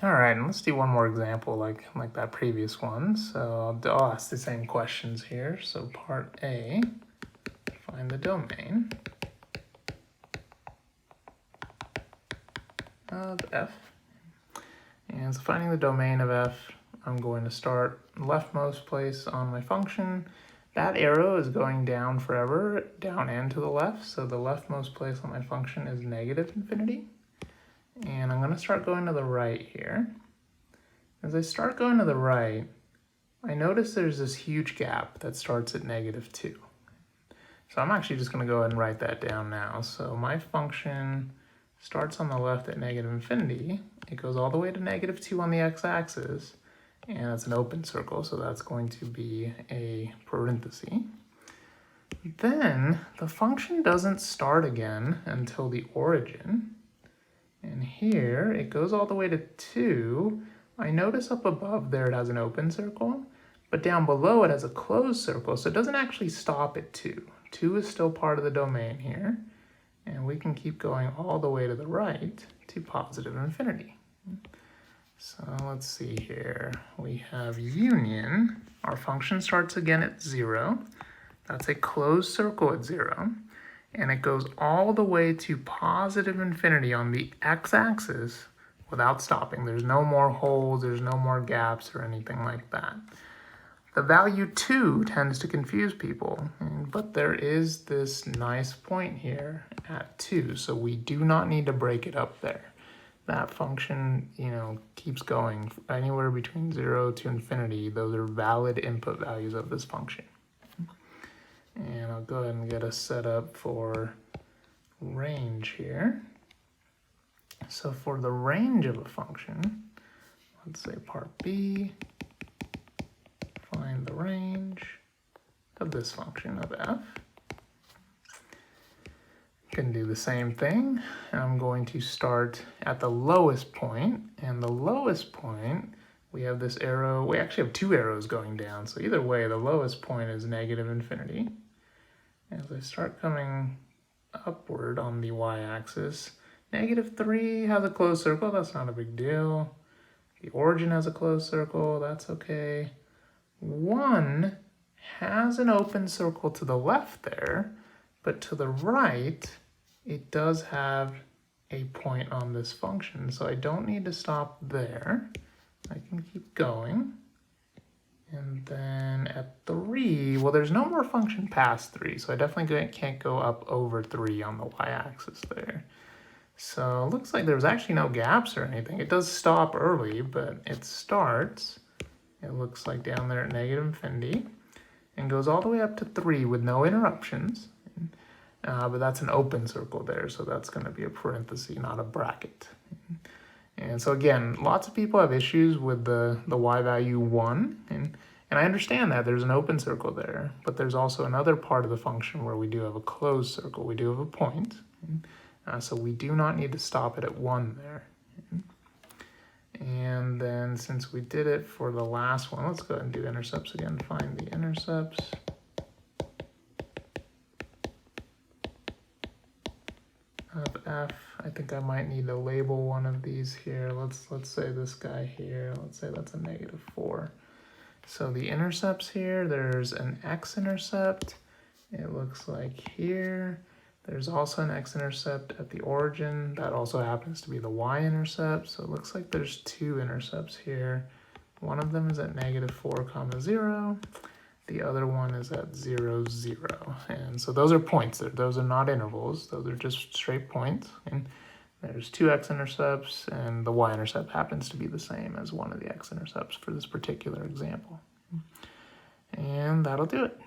All right, and let's do one more example like that previous one. So I'll ask the same questions here. So part A, find the domain of f. And so finding the domain of f, I'm going to start leftmost place on my function. That arrow is going down forever, down and to the left. So the leftmost place on my function is negative infinity. And I'm going to start going to the right here. As I start going to the right, I notice there's this huge gap that starts at -2. So I'm actually just going to go ahead and write that down now. So my function starts on the left at negative infinity. It goes all the way to -2 on the x-axis, and it's an open circle, so that's going to be a parenthesis. Then the function doesn't start again until the origin. And here it goes all the way to 2. I notice up above there it has an open circle, but down below it has a closed circle, so it doesn't actually stop at 2. 2 is still part of the domain here, and we can keep going all the way to the right to positive infinity. So let's see here. We have union. Our function starts again at 0. That's a closed circle at 0. And it goes all the way to positive infinity on the x-axis without stopping. There's no more holes, there's no more gaps or anything like that. The value 2 tends to confuse people, but there is this nice point here at 2, so we do not need to break it up there. That function, keeps going anywhere between 0 to infinity. Those are valid input values of this function. And I'll go ahead and get us set up for range here. So for the range of a function, let's say part B, find the range of this function of f. Can do the same thing. I'm going to start at the lowest point, and the lowest point, we have this arrow. We actually have 2 arrows going down, so either way, the lowest point is negative infinity. As I start coming upward on the y-axis, -3 has a closed circle, that's not a big deal. The origin has a closed circle, that's okay. 1 has an open circle to the left there, but to the right, it does have a point on this function, so I don't need to stop there. I can keep going. And then at 3, well, there's no more function past 3, so I definitely can't go up over 3 on the y-axis there. So it looks like there's actually no gaps or anything. It does stop early, but it starts, it looks like down there at negative infinity, and goes all the way up to 3 with no interruptions. But that's an open circle there, so that's going to be a parenthesis, not a bracket. And so again, lots of people have issues with the y value 1, and I understand that there's an open circle there, but there's also another part of the function where we do have a closed circle. We do have a point, so we do not need to stop it at 1 there. And then since we did it for the last one, let's go ahead and do intercepts again. Find the intercepts. Of f. I think I might need to label one of these here. Let's say this guy here. Let's say that's a -4. So the intercepts here, there's an x-intercept. It looks like here. There's also an x-intercept at the origin. That also happens to be the y-intercept. So it looks like there's 2 intercepts here. One of them is at -4, 0. The other one is at 0, 0. And so those are points. Those are not intervals. Those are just straight points. And there's 2 x-intercepts, and the y-intercept happens to be the same as one of the x-intercepts for this particular example. And that'll do it.